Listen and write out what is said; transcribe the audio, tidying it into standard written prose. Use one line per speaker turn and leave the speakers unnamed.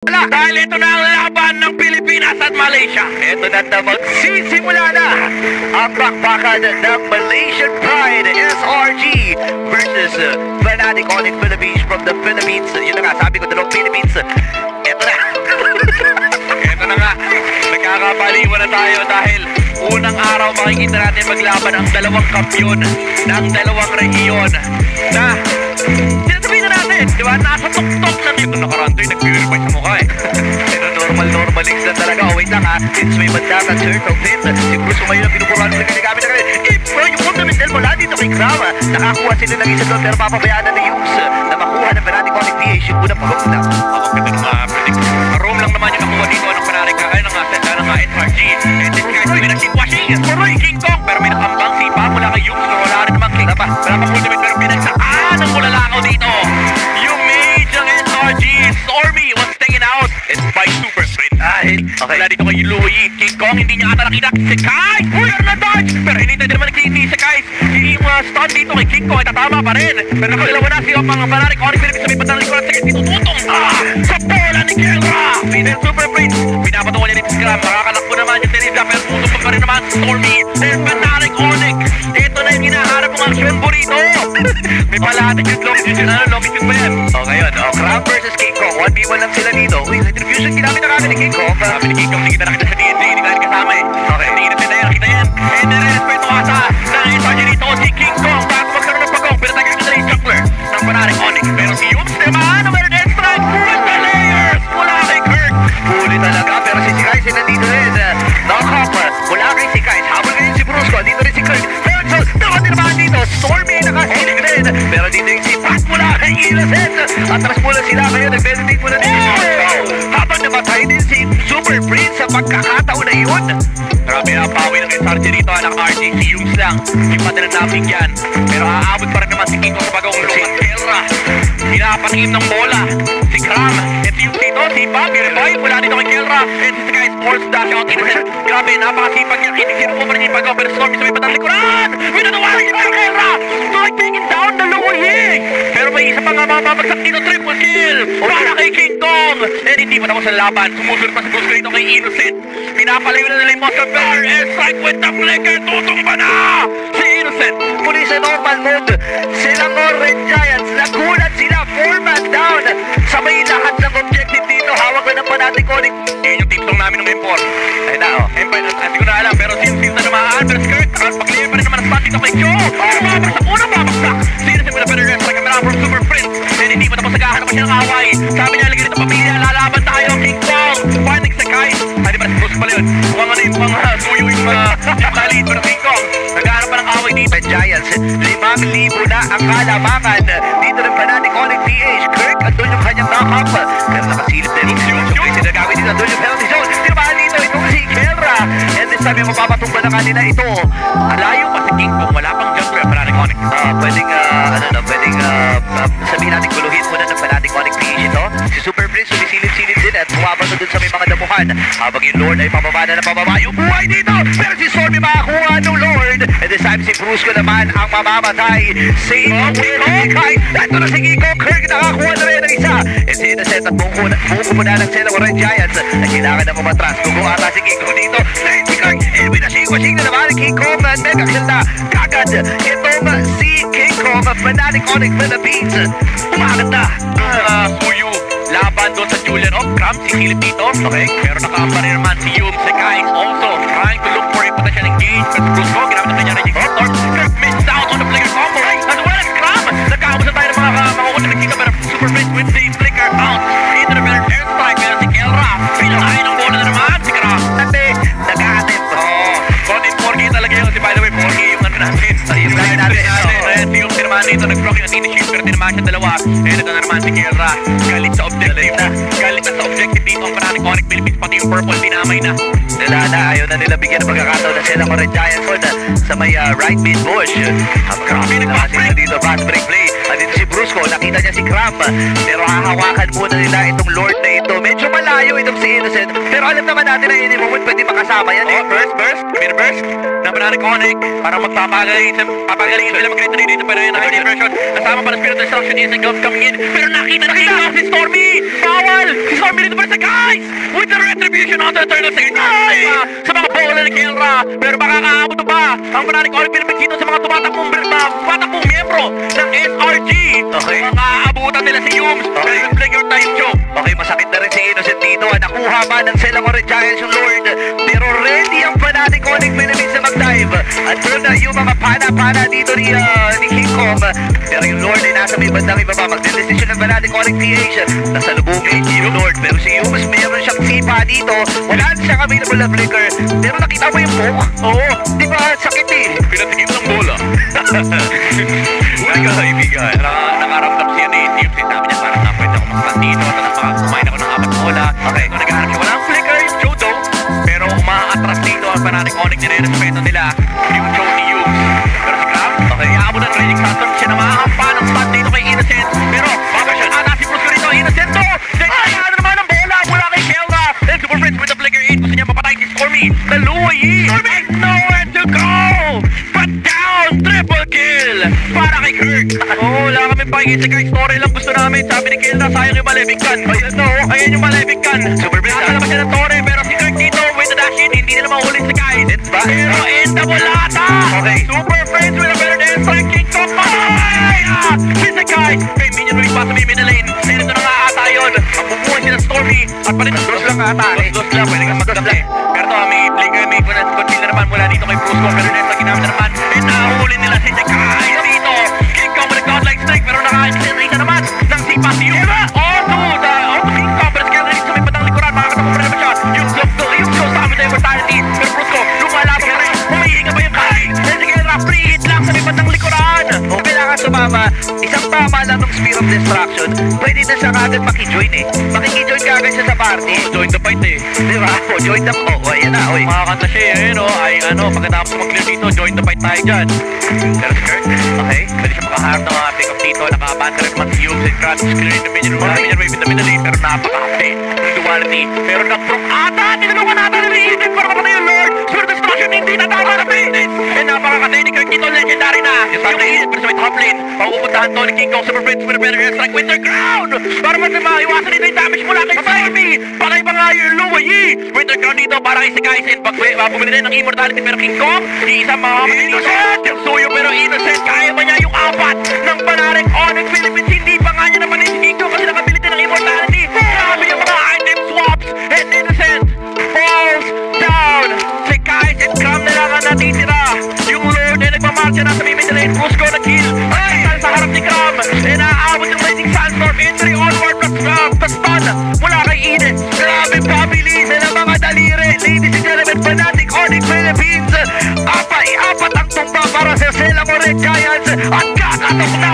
Dahil ito na ang laban ng Pilipinas at Malaysia. Ito na magsisimula na ang bakbakan ng Malaysian Pride SRG versus Fanatic Onyx Philippines from the Philippines. Yun na nga, sabi ko dalawang Philippines. Ito na. Ito na nga. Nagkakabaliwan na tayo dahil unang araw makikita natin maglaban ang dalawang kampiyon ng dalawang rehiyon na sinasabihin na natin, di ba? Nasa tuktok na dito nakarantoy, nag-verify sa mukha eh. Pero normalings na talaga. Oh, wait lang ha. Since may bandata, circle pin, si Bruce Umayo na pinupurahan mo na gamit na kami. Bro, yung fundamental mula dito kay Krama. Nakakuha sila ng isa doon pero papabayaan na Hughes na makuha ng Fanatic Onyx PH. Yung unang pagok na. Ako ganda ng predict. Room lang naman yung nakuha dito ng Fanatic ay ng SRG. And this guy's doing a keep-washing. Poroy King Kong. Pero may nakambang sipa mula kay Hughes. Pero wala rin naman King. Wala pa ultimate pero pinagsaan ang mulalakaw dito. Yung mage ng SRG. Stormy was staying out. It's by Super Sprint. Okay. Wala dito kay Louie. King Kong hindi niya ata nakita. Si Kai! We're na dodge! Pero hinintay din naman ni si Kai. Yung stun dito kay King Kong ay tatama pa rin. Pero nakalilawa na siya pang Fanatic Onyx Philippines sa may patang likuran sa dito tutong. Sa bola ni Kelra! Peter Super Sprint. Pinapatungan niya dito si Scram. Nakakalakbo naman yung Teresa pero tutong pa rin naman Stormy. Then Fanatic Onyx. Ito na yung hinaharap ng action burrito. May palahating yung longitude ba yan? O ngayon, Crab versus King Kong. 1v1 lang sila dito. Uy, retribution ginamit na kami ni King Kong. Sabi ni King Kong, hindi kita nakita sa DND. Hindi ka kasama eh. Okay, hindi kita na yan, nakita yan. And then, respeto ata na SRG dito si King Kong. Bago magkaroon ng pagkong, pinatagay ka na yung juggler ng Fanatic Onyx. Pero si Yups naman, meron death strike. With the layers mula kay Kirk. Huli talaga, pero si Kais ay nandito rin. Knock-up mula kay si Kais. Habol ngayon si Brusco. Dito rin si Kirk. Herzog, nakatirabahan dito. Stormy nakahilig rin. Pero dito yung si Pat mula kay Innocent. Atras mula sila kayo. Nag-meditate muna dito. Habang namatay din si Super Prince sa pagkakataon na yun. Grabe na pawi ng SRG dito. Anak RJ, si Hughes lang. Yung pati na nabigyan. Pero aabot pa rin naman si Kiko sa bagong si Kelra. Pinapatingin ng bola. Si Kram. At si Hughes dito. Si Bob. Verify. Wala dito kay Kelra. And si Sky Sports dash out. Innocent. Grabe. Napakasipag niya. Kinikiro po pa rin yung pagaw. Pero Stormy sa may patang likuran. Minanawaran niya kay Kelra. Stormy taking down the lower hig. Pero may isa pa nga mababagsak dito. Triple kill. Para kay King Kong. And hindi pa tapos sa laban. Sumusunod pa si Bruce dito kay Innocent. Pinapalayo na nila yung Moscow Bear. Strike with the flicker. Tutong pa na. Si Innocent. Muli sa normal mode. Silang Orange Giants. Nagulat sila. 4-man down. Sa may lahat ng objective dito. Hawak na ng Fanatic Onyx. Yun yung team song namin ng M4. Ayun na o. M4 hindi ko na alam. Pero since na namaan. Pero skirt. Pag-clear pa rin naman ang spot dito kay Joe. Babagsak. Unang babagsak. Si Innocent with a better rest. Like a from Super Prince. And hindi pa tapos naghahanap pa siya ng away. Sabi niya lagi dito pamilya. Lalaban tayo. King Kong. Finding sa Kai. Hindi pa na si Bruce pala yun. Mukhang ano yung mga suyo yung talid. Pero King Kong. Naghahanap pa ng away dito. Giants. 5,000 na ang kalamangan. Dito ng Fanatic Onyx PH. Kirk. Andun yung kanyang knock-up. Pero nakasilip din. Yung sinagawin dito. Andun yung penalty zone. Tinabahan dito. Itong si Kelra. And this time yung mapapatumba na kanina ito. Alayo pa si King Kong. Wala pang juggler Fanatic Onyx. Pwedeng sabihin natin guluhin muna ng Fanatic Onyx PH ito. Si Super Prince sumisilip-silip din at buwabas na dun sa may mga damuhan. Habang yung Lord ay pababa na pababa. Yung buhay dito. Pero si Stormy makakuha ng Lord. And this time si Brusco naman ang mamamatay. Si Kai. Ito na si Kiko. Kirk nakakuha na rin ng isa. And si Innocent at buko po na ng Sela Orange Giants na kailangan na pumatras. Gugo ata si Kiko dito. Then si Kirk. Washing na naman King Kong at Mega Kilda. Kagad. Itong si King Kong at Fanatic Onyx Philippines. Umakat na. Suyo. Laban doon sa Julian of Cram. Si Philip dito. Okay. Pero nakaamba rin naman si Yung. Si Kai also trying to look for a potential engage. Pero si Bruce Ko. Ginamit na kanya raging Storm. Kirk missed out on the flicker combo. As well as Cram. Nagkakabusan tayo ng mga ultimate dito. Pero Super Prince with the flicker out. Into the better airstrike. Pero si Kelra. Pinakain ang bola na naman. Si Cram. Nag-aatip. Content 4K talaga yun. By the way, 4K yung ano natin. Yung lagi natin. Yung tinamaan dito. Nag-block yung anti-shield. Pero tinamaan siya dalawa. And ito na naman si Kelra. Galit sa objective na. Galit na sa objective dito. Ang Fanatic Onyx Philippines. Pati yung purple dinamay na. Wala na. Ayaw na nila bigyan ng pagkakataon na sila Orange Giants sa may right mid bush. Ang grabe na sila dito. Fast break play. Dito si Brusco. Nakita niya si Cram. Pero hahawakan muna nila itong Lord na ito. Medyo malayo itong si Innocent. Pero alam naman natin na any moment pwede makasama yan. Burst. Burst. Na Fanatic Onyx. Para magpapagalingin sila mag-great na dito. Pero yun ang version. Kasama pa ng Spirit Destruction is a glove coming in. Pero nakita si Stormy. Bawal. Si 4 minutes pa sa guys! With the retribution on the turn of the night! Sa mga bola ni Kelra, pero makakaabot pa ang Fnatic Onyx Philippines dito sa mga tumatakbong miyembro ng SRG. Okay. Makaabutan nila si Yums. Okay. Play your time, Joe. Okay, masakit na rin si Innocent dito. Nakuha man ng Sela Core Giants yung Lord. Pero ready ang Fnatic Onyx Philippines na mag-dive. Andun na yung mga pana-pana dito ni King Kong. Pero yung Lord ay nasa may bandang ibaba. Magdedesisyon ng Fnatic Onyx PH. Nasa lubugin yung Lord. Pero si Yums, mayroon siyang sipa dito. Wala siyang available na flicker. Pero nakita mo yung poke? Oo. Di ba? Sakit eh. Pinatigim ng bola. Uy ka kaibigan. Nakaramdam siya ni Yums. Sabi niya parang pwede ako magpantino. At kumain ako ng 4 bola. Okay, kung nag-aarap siya. Walang flicker yung Jodo. Pero umaatras dito ang Fnatic Onyx. Nire-respeto nila yung Joe ni Yums. Pero si Grab, okay, aabot ang Raging Sandstorm. Siya na makakampa ng spot dito kay Innocent. Pero baka siya si Bruce rito. Innocent to. Ano naman ang bola mula kay Kelra. And Super Friends with the flicker 8. Gusto niya mapatay si Stormy. Naluwa Stormy. Nowhere to go. But down. Triple kill. Para kay Kirk. Wala kami pakikita kay story lang gusto namin. Sabi ni Kelra, sayang yung Malefic Gun. Ayan yung Malefic Gun. Super Friends. Nakasala pa siya ng Torre. Pero si Kirk dito with the dash in. Hindi nila mahulit sa guys. Pero in the bulata. Okay. Super Friends with a better dance like King Kong. Pisa guys. Kay Minion Ruiz pa sa Mimi na lane. Dito na nga ata yun. Mapupuhan sila Stormy. At palit ang dos lang ata. Dos lang. Pwede kang magdamla eh. Pero ito may play kayo. May conceal na naman mula dito kay Brusco. Pero next na ginamit na naman. And nahuli nila si Jekai dito. King Kong with a godlike strike. Pero naka-accelerate na naman ng sipa si Yuma. Auto King Kong. Pero kaya rin sa may batang likuran. Makakatapo pa rin naman siya. Yung Joe sa amin na immortality. Pero Brusco, lumalabang na rin. Humihinga pa yung Kai. And sige, free hit lang sa may batang likuran. Kung kailangan sumama, isang tama lang ng Spear of Destruction, pwede na siya kagad makijoin eh. Makikijoin kagad siya sa party. Join the fight eh. Diba? Join the... ayan na. Makakanta siya eh. Ay pagkatapos mag-clear dito, join the fight tayo dyan. Pero si Kurt, okay, pwede siya makaharap ng mga pick-up dito. Nakabanta rin mga Yums and Krabs. Clear in the minion wave in the middle lane. Pero napaka-happy. Duality. Pero nag-proc ata. Tinulungan natin na Eden para matay yung Lord. Spear of Destruction, hindi na tama na Phoenix. And napakakatay ni Kurt dito. Legendary na. Yung Eden, pero sa may top lane. Pauupuntahan to ni King Kong Super Friends with a better airstrike with their ground. Para maiwasan dito yung damage mula kay Stormy. Patay pa nga yung Luwayi. Winter Crown dito para kay Sekai Sen. Bumili rin ng immortality pero King Kong. Di isa makakamit dito. Suyo pero Innocent. Kaya ba niya yung 4 ng Fnatic Onyx Philippines? Hindi pa nga niya naman si King Kong kasi nakabili din ng immortality. Grabe yung mga item swaps. And Innocent falls down. Sekai Sen Cram na lang ang natitira. Yung Lord ay nagmamarcha na sa middle lane. Brusco na kill. Sa harap ni Cram. And naaabot yung Raging Sandstorm. Entry onward plus stun. Mula kay Eden. Grabe pabilis na mga daliri. Ladies and gentlemen, Fnatic Onyx Philippines. Apat ang tumba para sa Sela Core Giants. At kakatok na